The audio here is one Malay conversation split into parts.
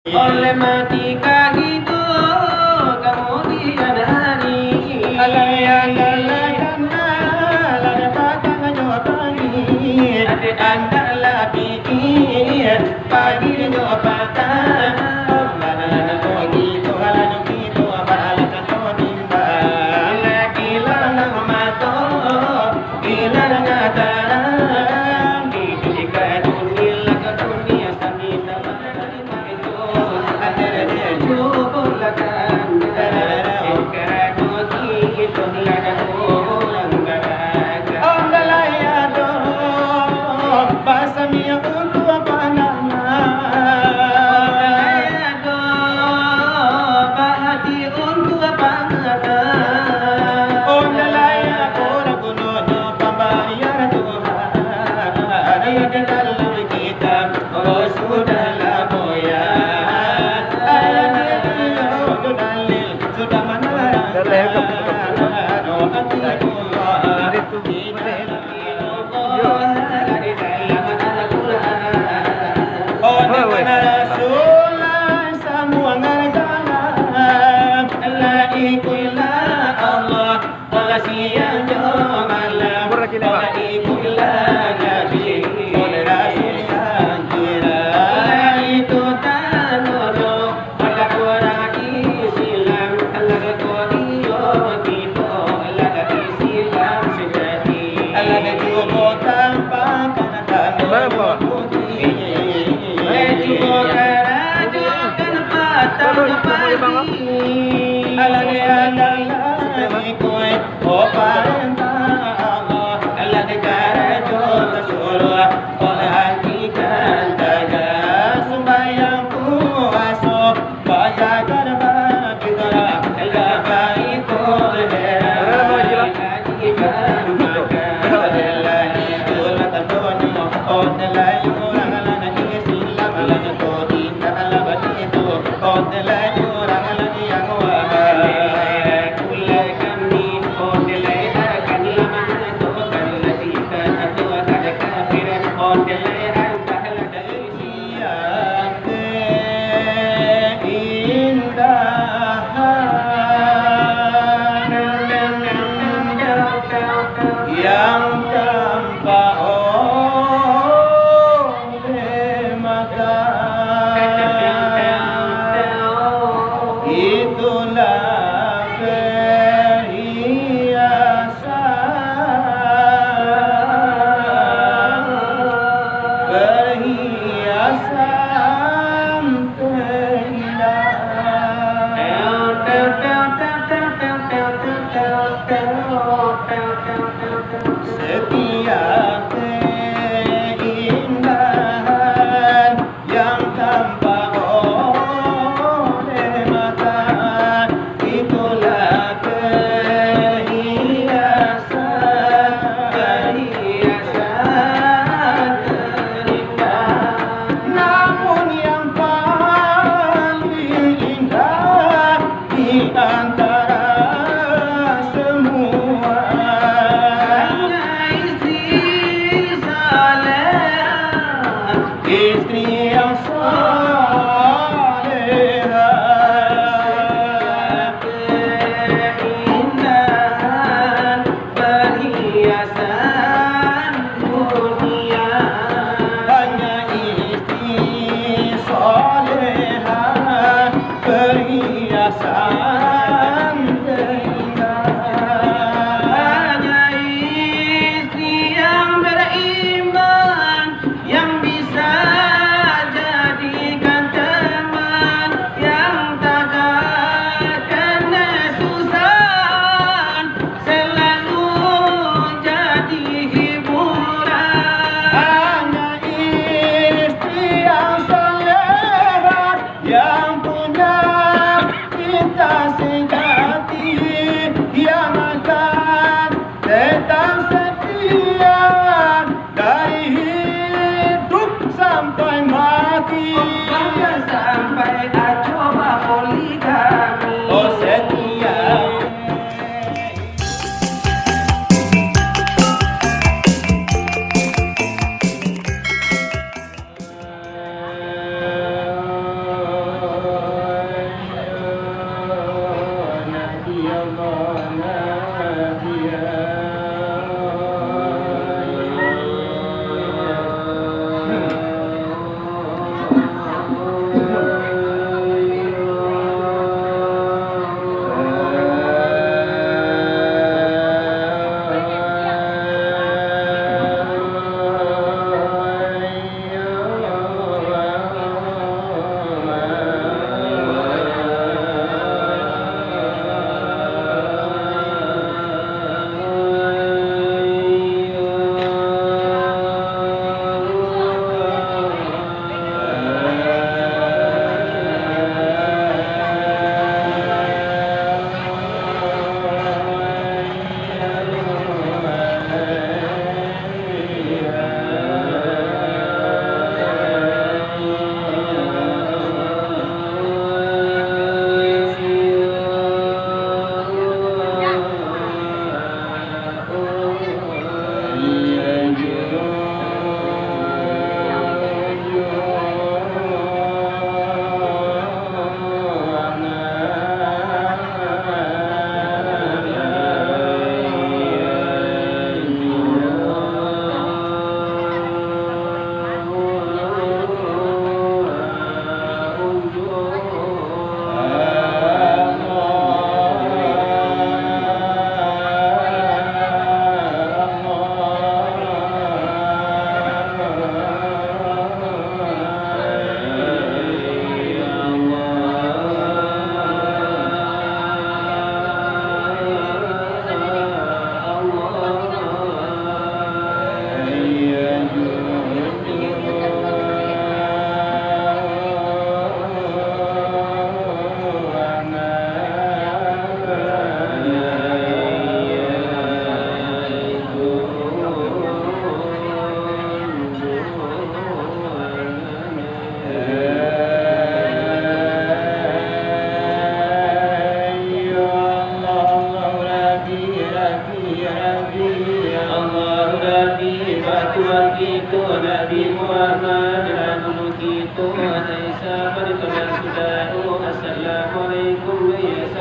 Olematika hidup kemudian hari adik anda lagi pagi nyopatan yang punya cinta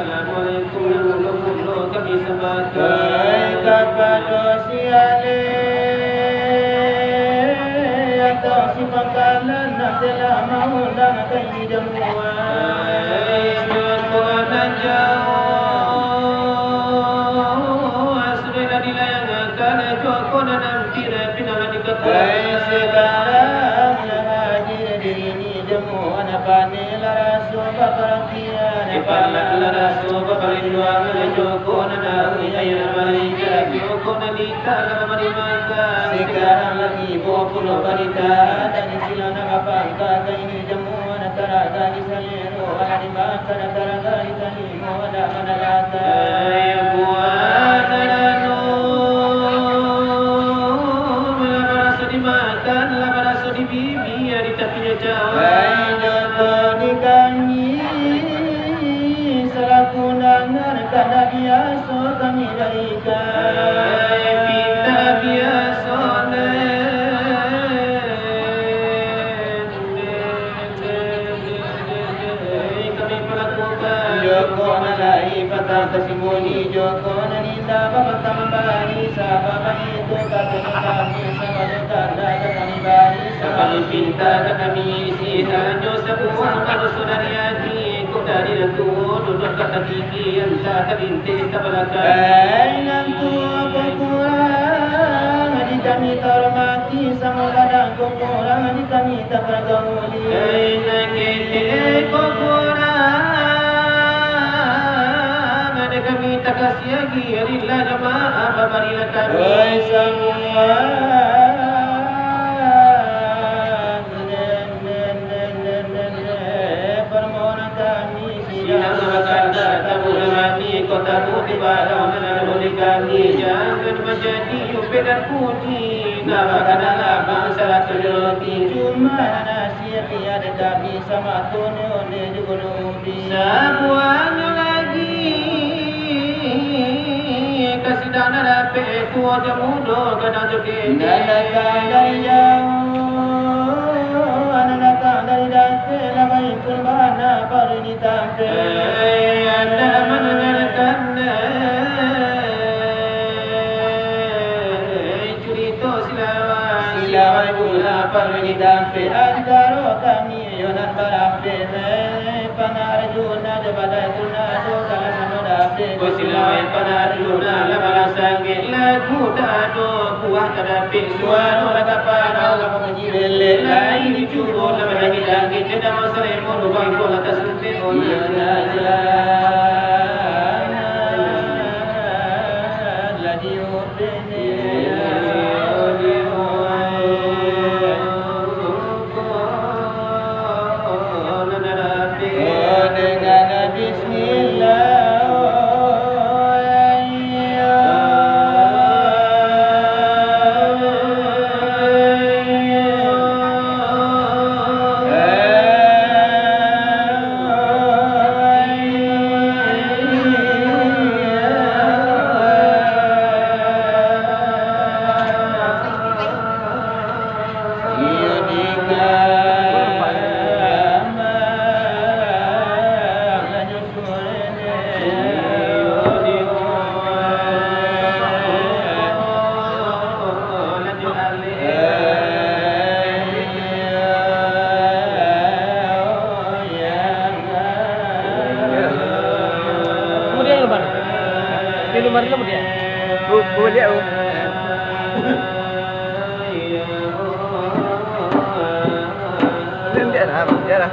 Assalamualaikum warahmatullahi kami sebagai kepada siale atau si pangkalan nak telah mengundang kami jamuan Tuhan jauh sudah dilayangkan joko dan kira pinang dikatakan sekarang yang hadir di ini jamuan apa nila rasul baparantian Ipala rasul baparinduan joko dan ayah malaikat joko dan dikatakan marimakan sekarang lagi populo barita dan silana kapangka ini jamuan taraga di salero ada di mata taraga di tanimo ada manalata buat danu labaraso dimakan labaraso dibibi di tepinya jauh joko di kami selakunangan kada biasa kami berikan kita biasa kami melakukan joko nalai patang kesimuni joko naninda bapak tambani sabab itu kata kami sama tanda kami bani kami pinta kami isi hanya sebuah pada saudari hati ku dari tu duduk kata tinggi entah terintih tak belakang nantu apa kurang di kami termati sama kadang kurang di kami tak bergauli nak kita kurang ada kami tak kasih lagi arilah jemaah babarilah kami semua permohonan kami silang berkata tamu mati kota putih barang dan boleh kami jangan menjadi upe dan puji namakanlah bangsa ratu roti cuma nasihat tiada kami sama tunyo ne juga nubi semuanya lagi kasih dana dapat ku aja muda kadang joget datang dari jauh anak datang dari dapur lamai kurbana baru ditampil anda mendengarkan cerita silawai pula baru ditampil antara kami yonan berampil panarjuna daripada tunado kalau sama dapil silawai panarjuna lama sanggit lagu dado buah terdapik suara laga pada kalau menjilil lain dicubur lama lagi tidak masalah yang mau lubang kola tak suntik Lumar lah dia. Boleh aku. Dia dah, dia dah.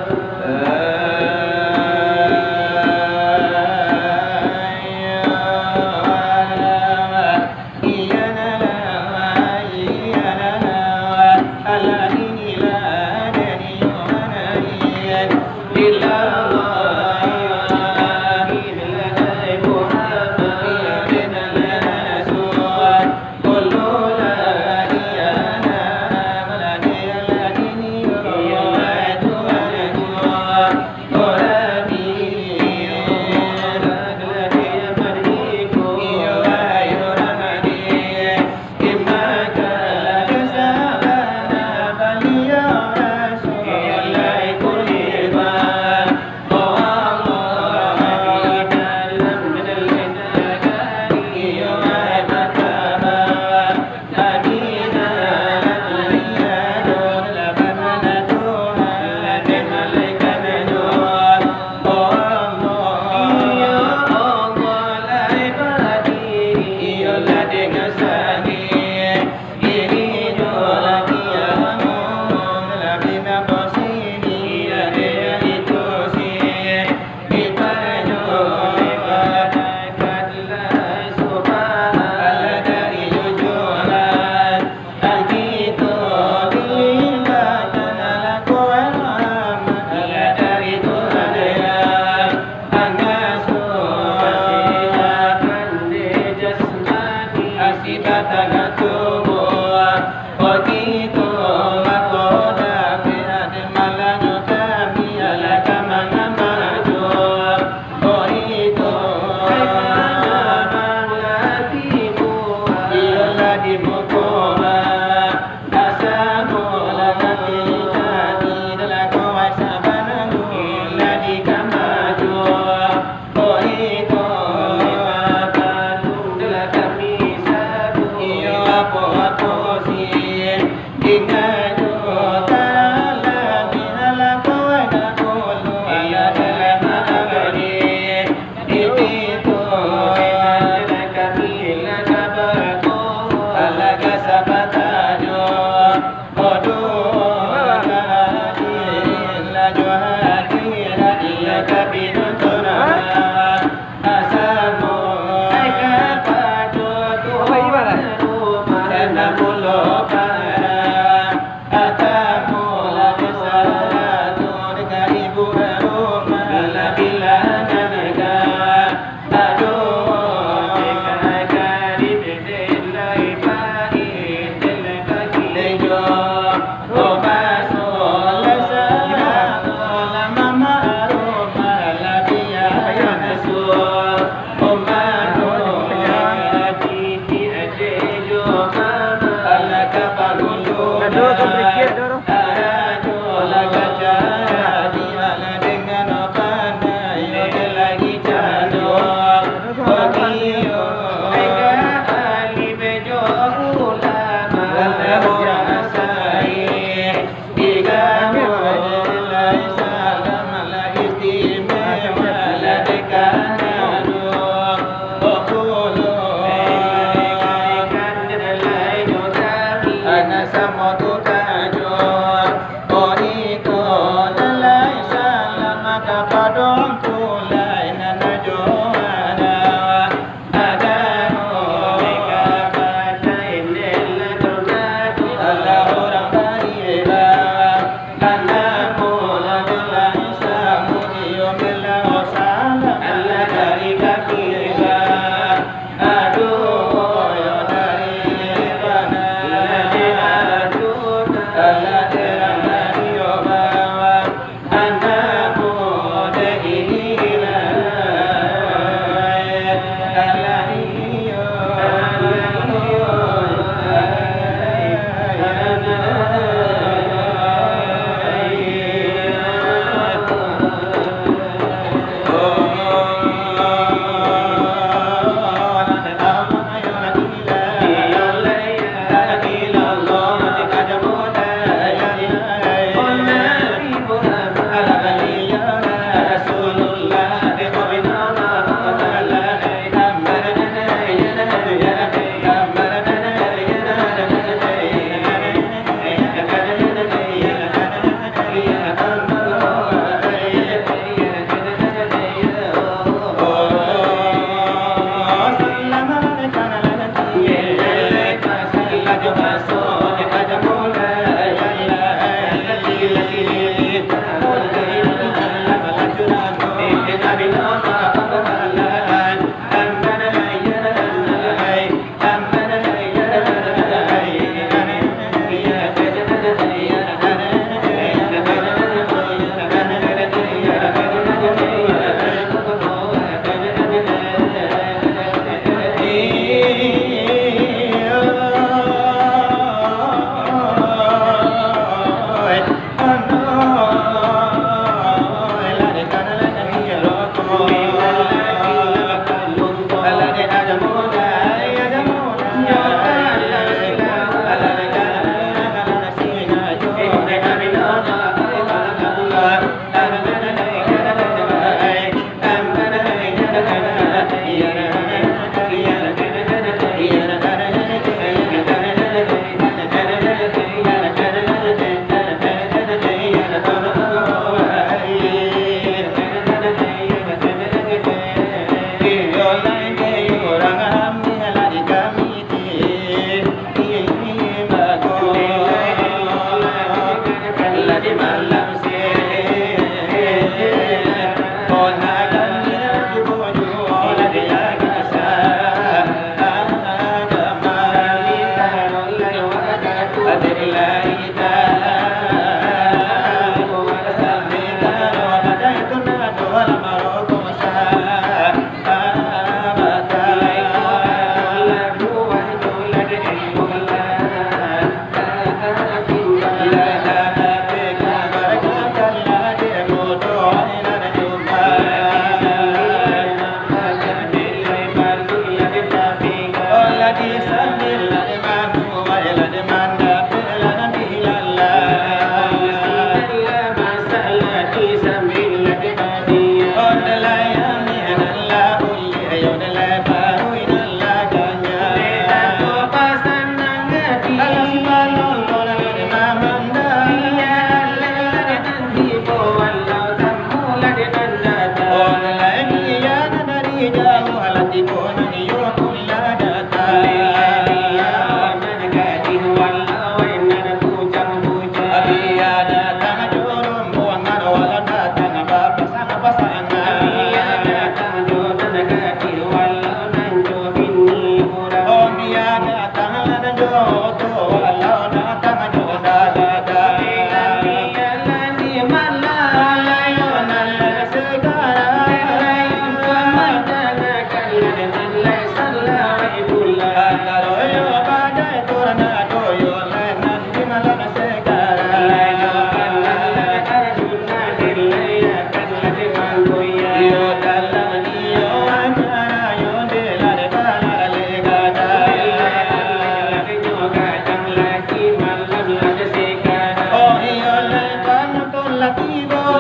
Lativo,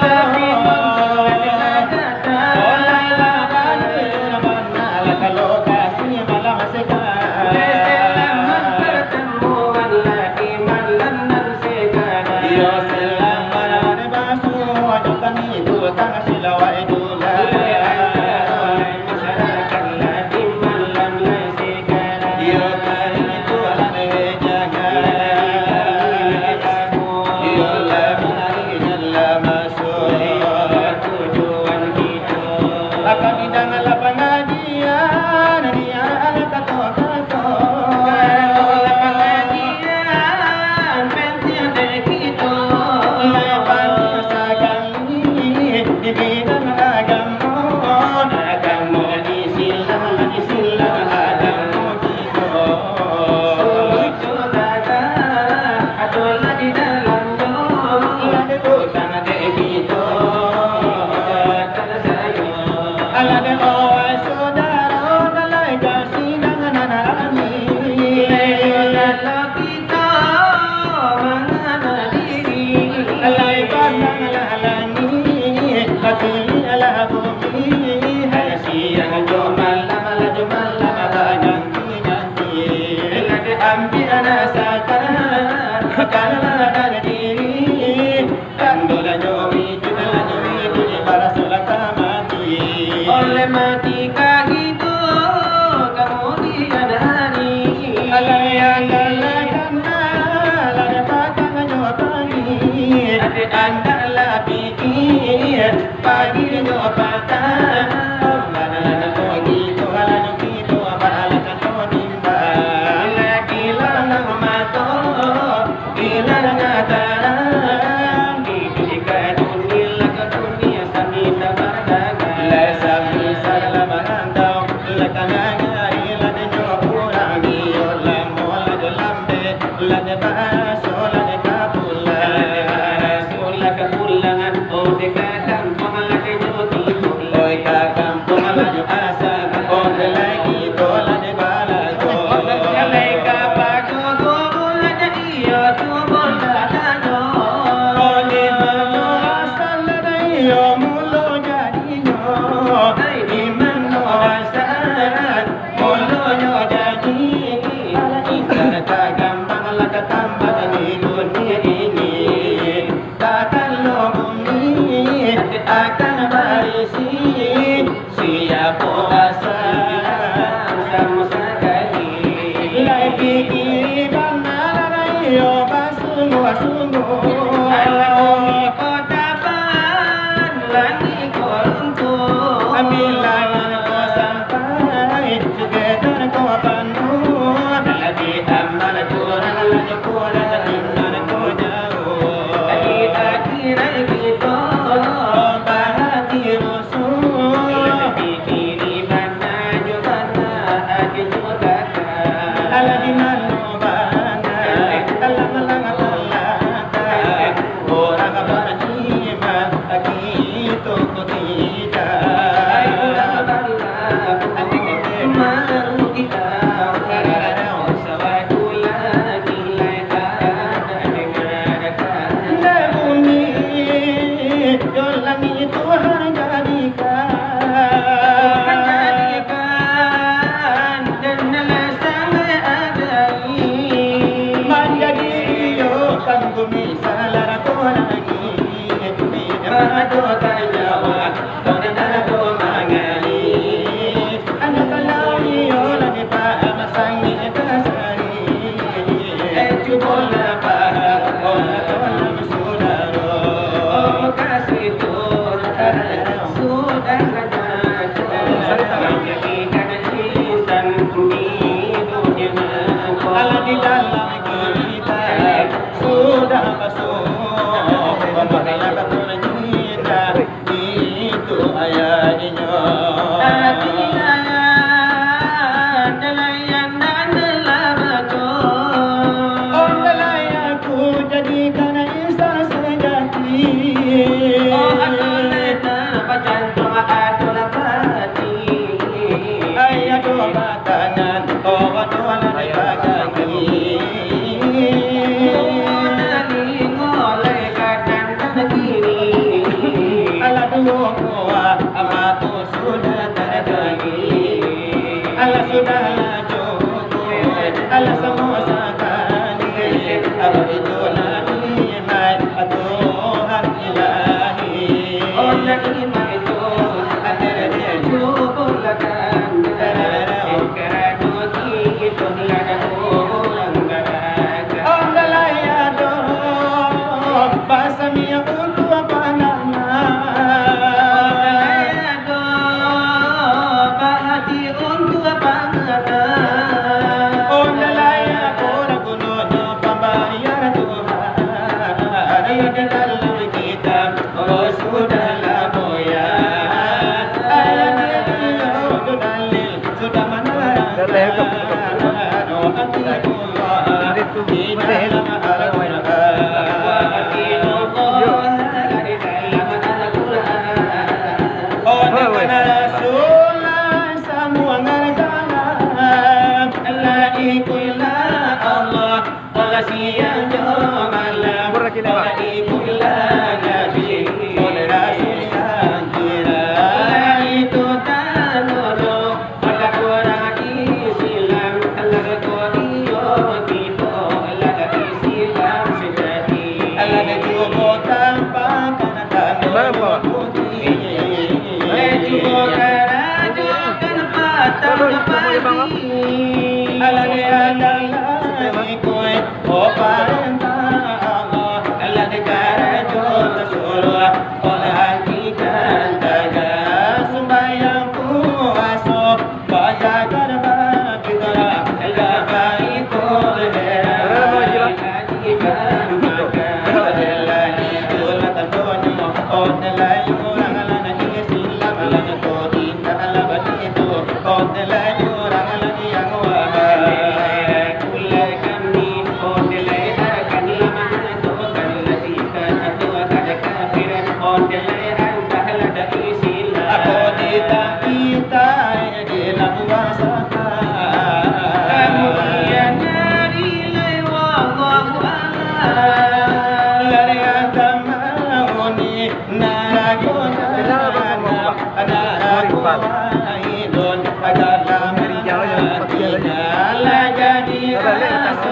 Oleh mati kahidu kemudian hari Ade anda lapikir pagi nyopatan Lana kogi tuhalanu kitu apalakan konimba Lagi lanang mato ilan ngataran Dibika dunia ke dunia sami sabardaga Lesami salam rantau Lekananga ilan nyopurang Yolam mola gelambe Lade baso lade kapula Lade kapulangan Oh deka kampung lade nyoti Oi kampung lade asa Oh lagi tola de balago Lade kapago Gogo lade iyo Tubo lade no Oh di mano asal lade iyo Mulo jadi nyo Di mano asal Mulo nyo jadi Ikan kagambang lade tambah di dunia ini Takkan lo bumi akan berisi siap puasa sama sekali. Lai pikir mana yo sungguh-sungguh. Alami kota pan lagi koruntuh. Ambilan ko sampai sekedar ko penuh. Lagi amal kurang lagi kurang iman ko jauh. Akhir-akhir kita bahati rusuh. Pikiri mana juga ada juga ala di mana bana alang-alang talaka orang beriman gitu tidak maru kita sawatu lagi ada dengarkan bumi yolang itu jadikan dan lasang adai menjadi yo kan bumi salah ko lagi Mado tayawa Tonado mangali Ano kalami yo lagi pa Masangi kasari Chubola pa Ona tolam sudaro O kasih tur Sudah kata Menjadi kanalisan di dunia Ala di dalam kita Sudah masuk Pemahaya betul cinta Itu ayahnya Hati ayah Nelayan dan nelabaco Oh nelayanku jadikan insan sejati Oh atulah pacantung atulah pati Ayah doa tangan Oh atulah dibagi Amatu sudah terjadi Allah sudah cukup Allah semua sekali Apa itu nikmat Tuhan ilahi Oh nikmat itu ada cukup lakan Kerana itu tiada ulang garaga Oh dalayado Bahasa minyak untuk apa nama wahidun Agalam la jadi rasulun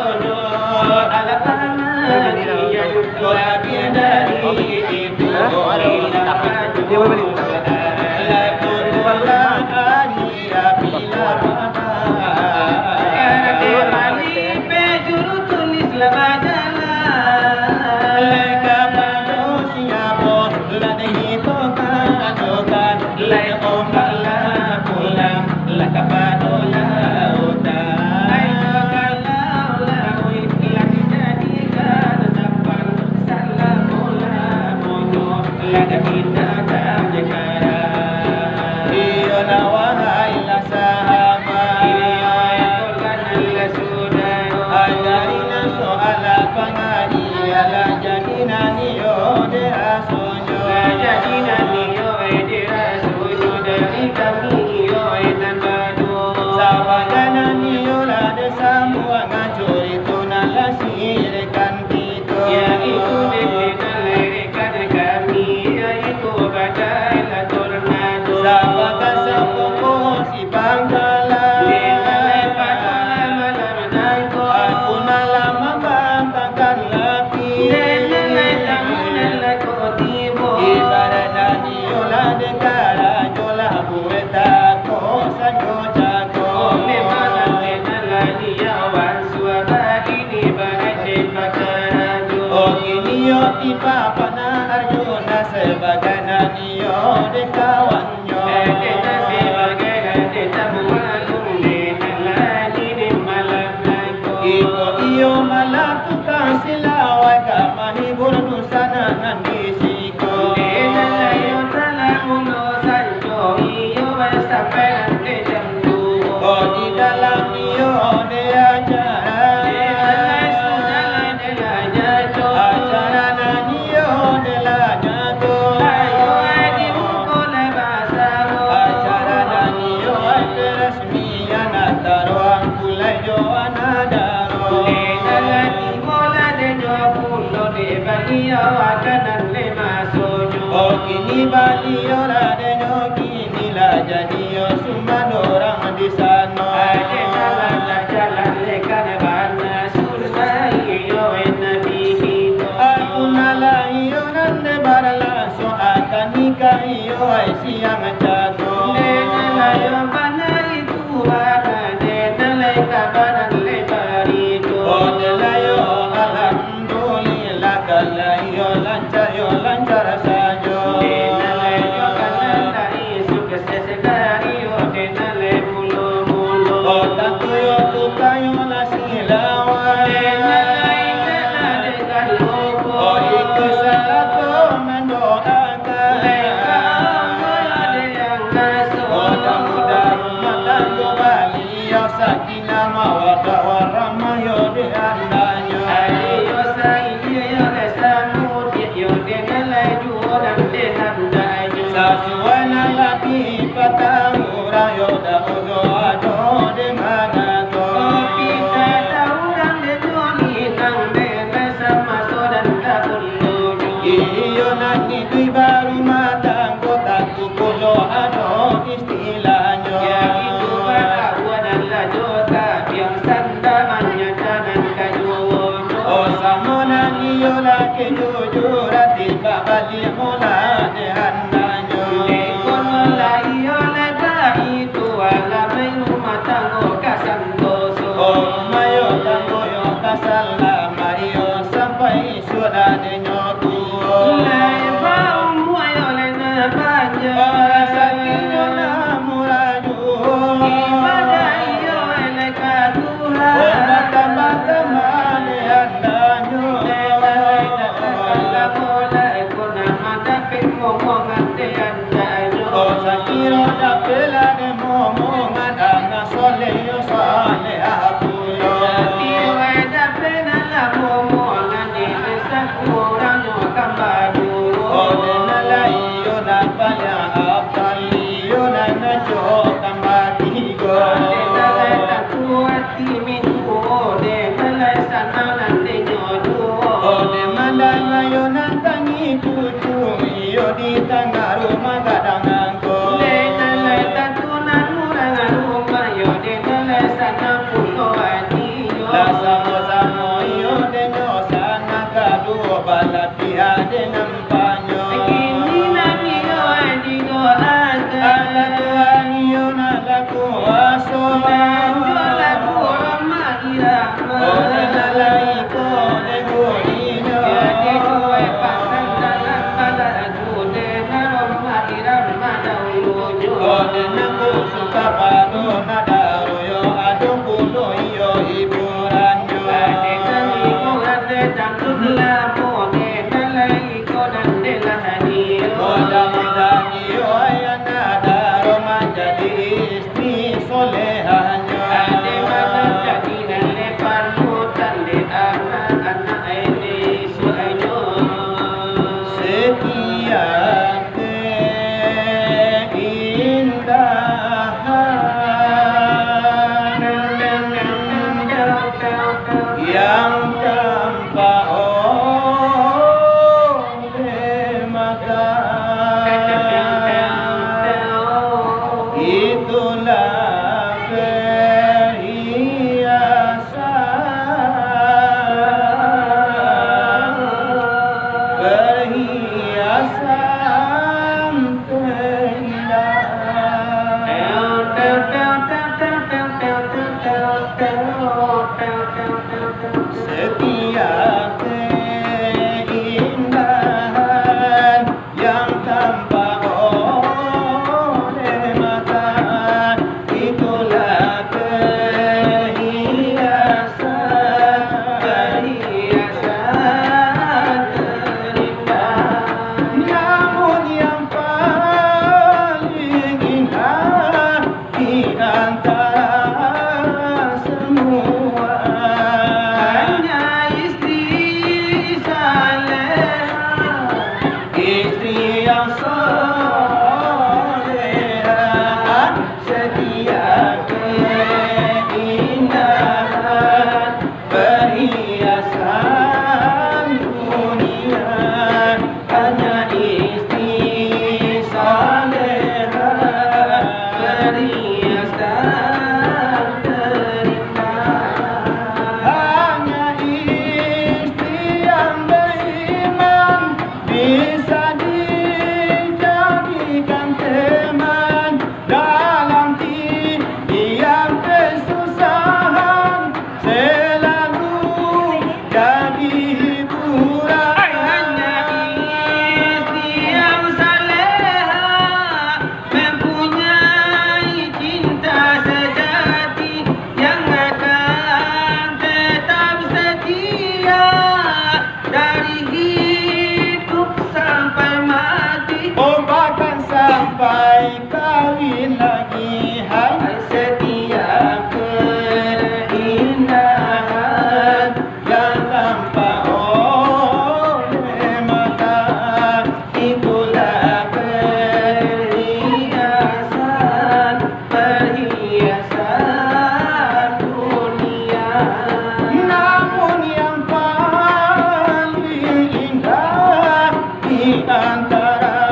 Antara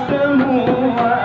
semua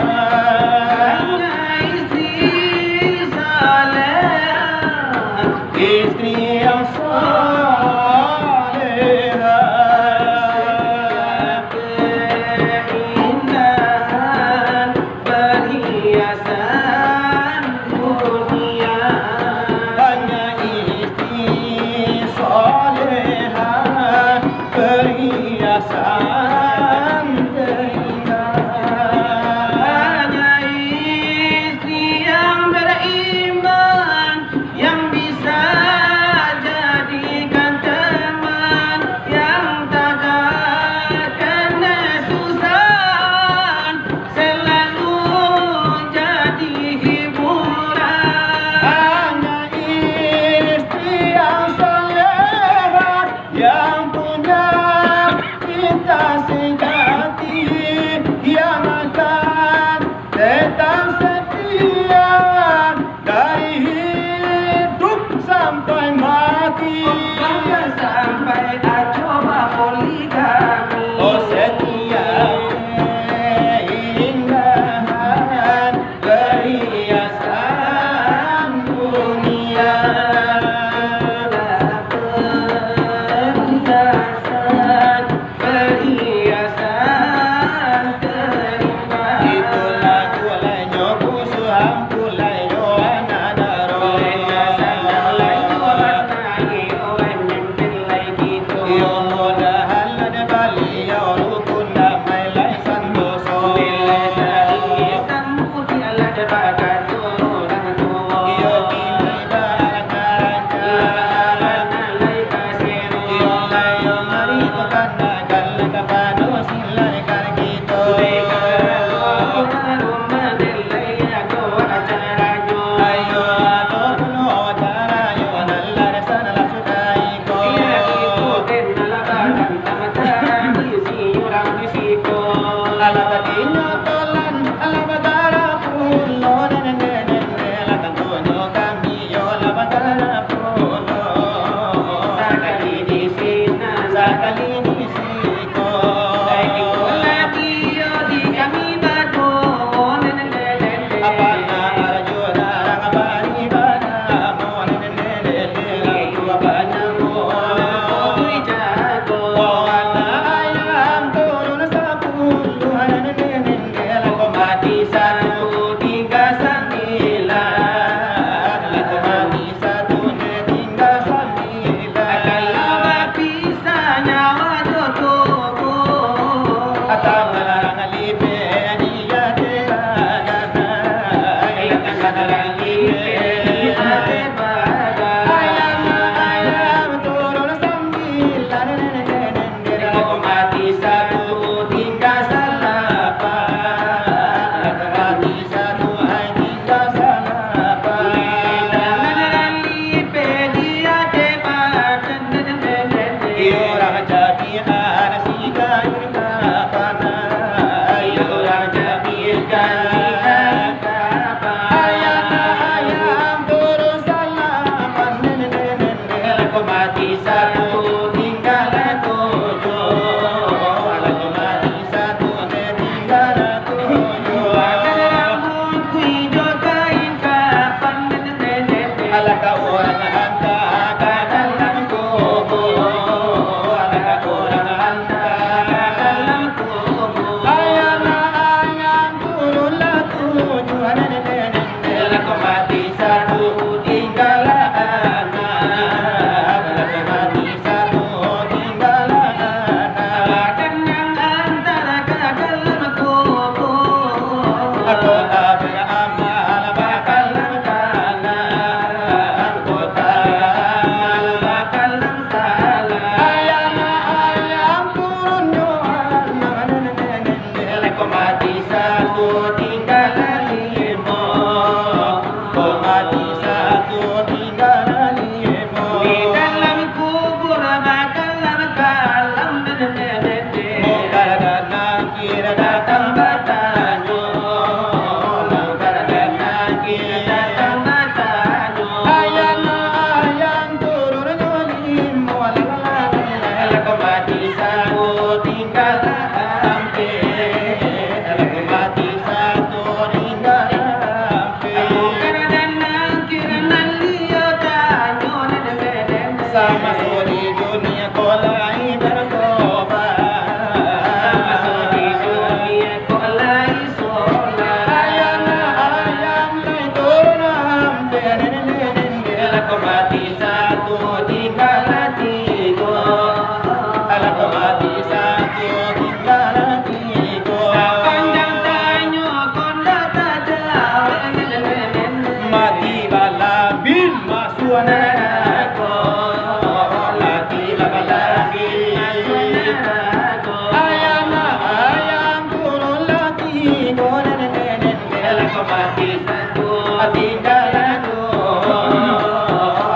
mati satu tinggal adu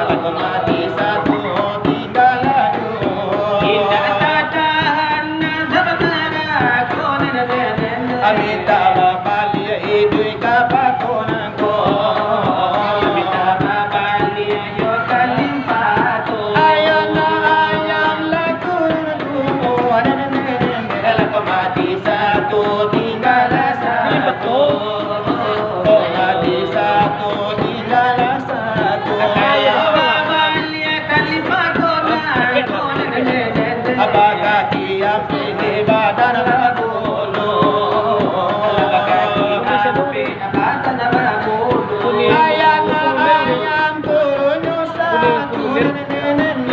lagu mati satu tinggal adu kita tak tahan sebenarnya kone nene amita bapali idui kapakona ko kita babali ayo kalim pato ayana ayam lagu lagu mati satu tinggal satu oh mati satu tinggal satu ayo babali kalim pato kone nene apakah kiam ini badan bagulu ayana ayam turun satu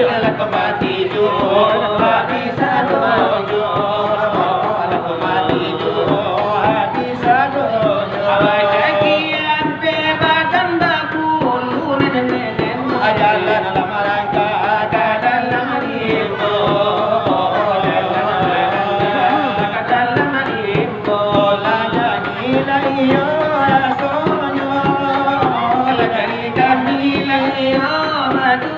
lagu mati juru bisa dojo lagu mati juru bisa dojo awajakian pebadan bakulu nene ajalan lamaran ka dalam rimbo dalam rimbo la jadi la iyo rasonyo la jadi kami la iyo madu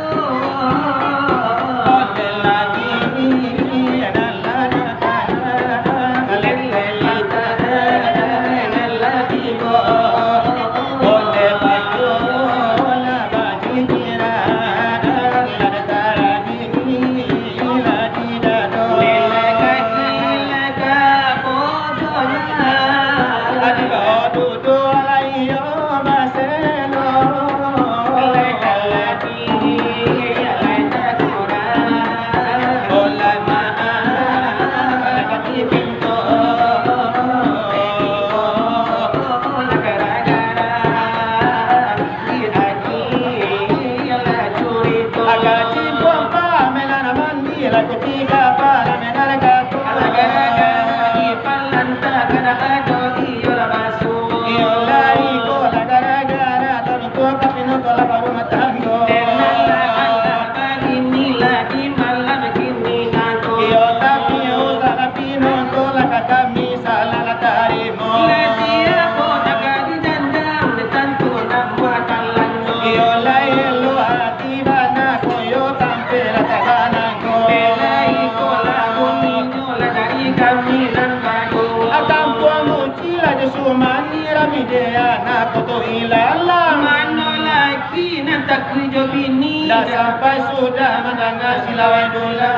Dah sampai sudah mendengar silawai dola